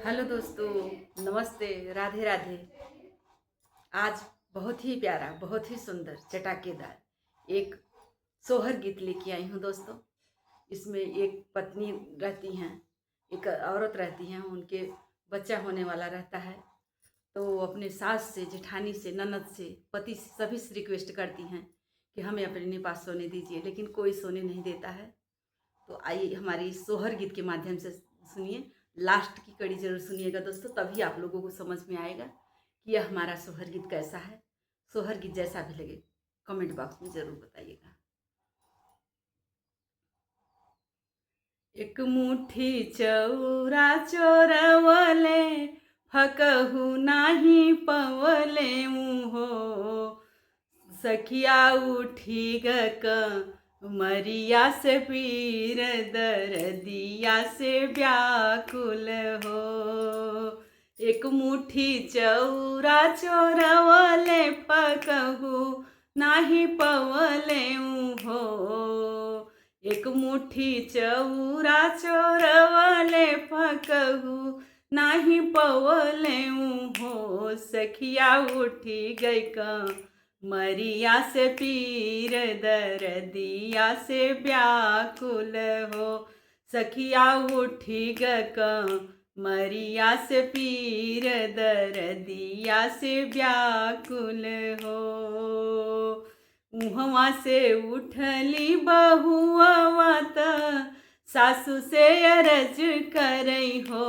Hello दोस्तों, नमस्ते, राधे राधे। आज बहुत ही प्यारा, बहुत ही सुंदर, चटाकेदार एक सोहर गीत लेके आई हूँ दोस्तों। इसमें एक पत्नी रहती हैं, एक औरत रहती हैं, उनके बच्चा होने वाला रहता है। तो वो अपने सास से, जेठानी से, ननद से, पति से, सभी से रिक्वेस्ट करती हैं कि हमें अपने पास सोने दीजिए, लेकिन कोई सोने नहीं देता है। तो आइए हमारी सोहर गीत के माध्यम से सुनिए। लास्ट की कड़ी जरूर सुनिएगा दोस्तों, तभी आप लोगों को समझ में आएगा कि यह हमारा सोहर गीत कैसा है। सोहर गीत जैसा भी लगे कमेंट बॉक्स में जरूर बताइएगा। एक मुट्ठी चौरा चोरवले, फकहु नाही पवले मुहो। सखिया उठी गक मरिया से पीर, दर्दिया से व्याकुल हो। एक मुट्ठी चौरा चोरवले, फकहु नाही पवले हो। एक मुट्ठी चौरा चोरवले, फकहु नाही पवले हो। सखिया उठी गई का मरिया से पीर, दर्दिया से व्याकुल हो। सखिया उठी ग मरिया से पीर, दर्दिया से व्याकुल हो। उहवा से उठली बहुआ त सासु से अरज करई हो।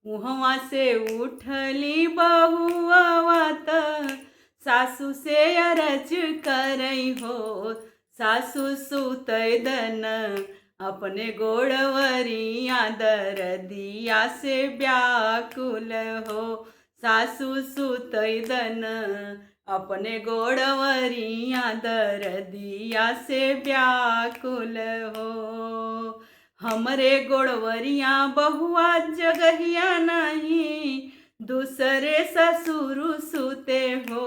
उहवा से उठली बहुआ त सासु से अरज करई हो। सासु सुतै दन अपने गोड़वरिया, दर्दिया से व्याकुल हो। सासु सुतै दन अपने गोड़वरिया, दर्दिया से व्याकुल हो। हमरे गोड़वरिया बहुआ जगहिया नहीं, दूसरे ससुर सुते हो।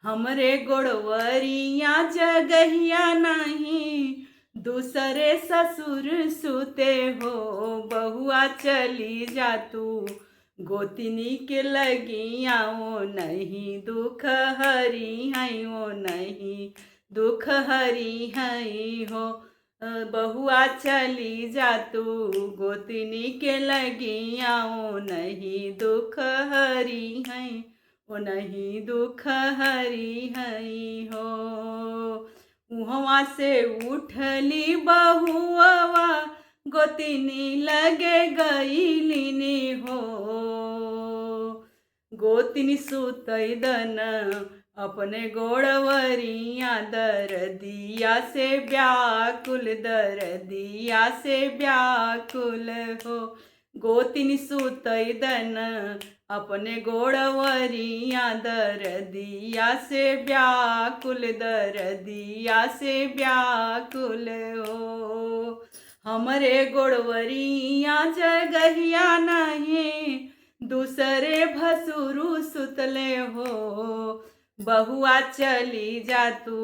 हमरे गोड़वरिया जगहिया नहीं, दूसरे ससुर सुते हो। बहुआ चली जा तू गोतिनी के लगिया, वो नहीं दुख हरी है, वो नहीं दुख हरी है हो। बहुआ चली जा तू गोतिनी के लगिया, वो नहीं दुख हरी है, वो नहीं दुख हरी है हो। उहवा से उठली बहुआ, गोतिनी लगे गईलिनी हो। गोतिनी सुतई दन अपने गोड़वरिया, दर्दिया से व्याकुल, दर्दिया से व्याकुल हो। गोतिनी सुतई दन अपने गोड़वरिया, दर्दिया से व्याकुल, दर्दिया से व्याकुल हो। हमरे गोड़वरिया जगहिया नहीं, दूसरे भसुरु सुतले हो। बहुआ चली जा तू,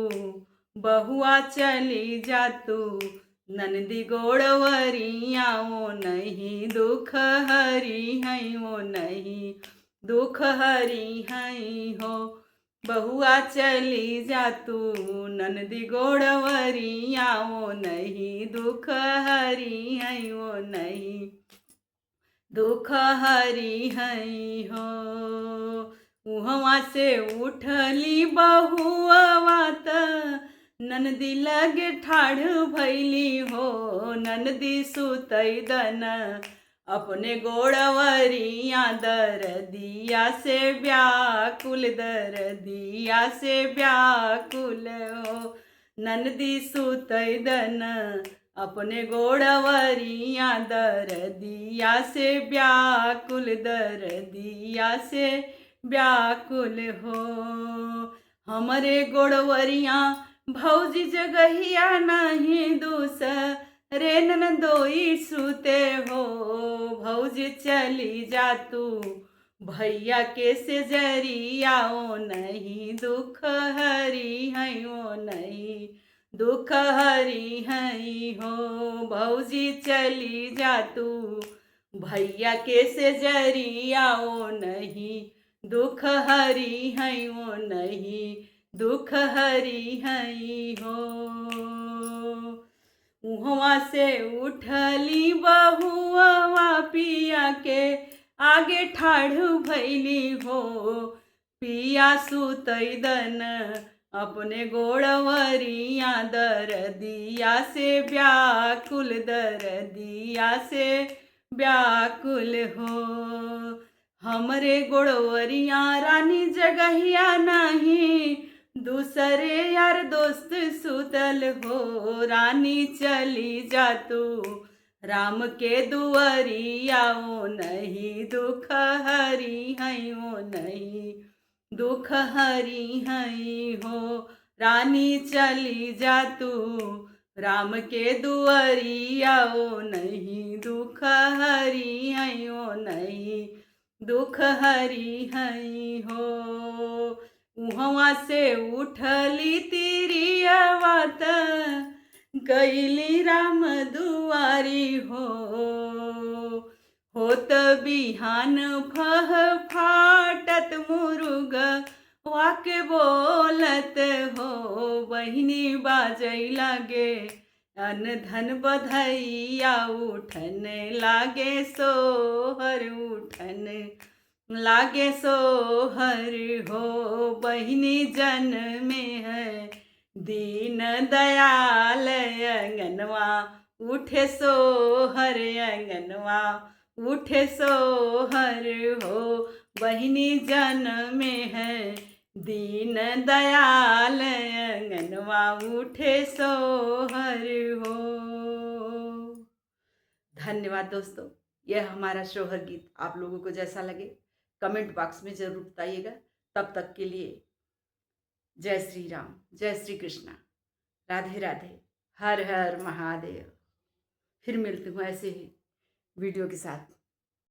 बहुआ चली जा तू नंदी गोड़वरिया, वो नहीं दुख हरी है, वो नहीं दुख हरी है हो। बहुआ चली जा तू नंदी गोड़वरिया, वो नहीं दुख हरी है, वो नहीं दुख हरी है हो। उहवा से उठली बहुआ त ननदी लगे ठाढ़ भैली हो। ननदी सुतई दन अपने गोड़वरिया, दर्दिया से व्याकुल, दर्दिया से व्याकुल हो। ननदी सुतई दन अपने गोड़वरिया, दर्दिया से व्याकुल, दर्दिया से व्याकुल हो। हमरे गोड़वरिया भौजी जगहिया नहीं, दूसरे ननदोई सुते हो। भौजी चली जा तू भैया के से जरिया, ओ नहीं दुख हरी है, ओ नहीं दुख हरी है हो। भौजी चली जा तू भैया के से जरिया ओ नहीं दुख हरी है ओ नहीं दुख हरी है हो। उहवा से उठली बहुआ पिया के आगे ठाढ़ भैली हो। पिया सुतैदन अपने गोड़वरिया दरदिया से व्याकुल दरदिया से व्याकुल हो। हमरे गोड़वरिया रानी जगहिया नहीं दूसरे यार दोस्त सुतल हो। रानी चली जा तू राम के दुआरिया ओ नहीं दुख हरी है ओ नहीं दुख हरी है हो। रानी चली जा तू राम के दुआरिया ओ नहीं दुख हरी है ओ नहीं दुख हरी है हो। उहवा से उठली तिरियावत गईली राम दुआरी हो। होत बिहान फह फाटत मुरुग वाके बोलत हो। बहिनी बाजै लागे अन धन बधैया उठन लागे सोहर उठन लागे सोहर हो। बहिनी जन में है दीन दयाल अंगनवा उठे सोहर अंगनवा उठे सोहर हो। बहिनी जन में है दीन दयाल अंगनवा उठे सोहर हो। धन्यवाद दोस्तों। यह हमारा सोहर गीत आप लोगों को जैसा लगे कमेंट बॉक्स में जरूर बताइएगा। तब तक के लिए जय श्री राम, जय श्री कृष्णा, राधे राधे, हर हर महादेव। फिर मिलती हूँ ऐसे ही वीडियो के साथ।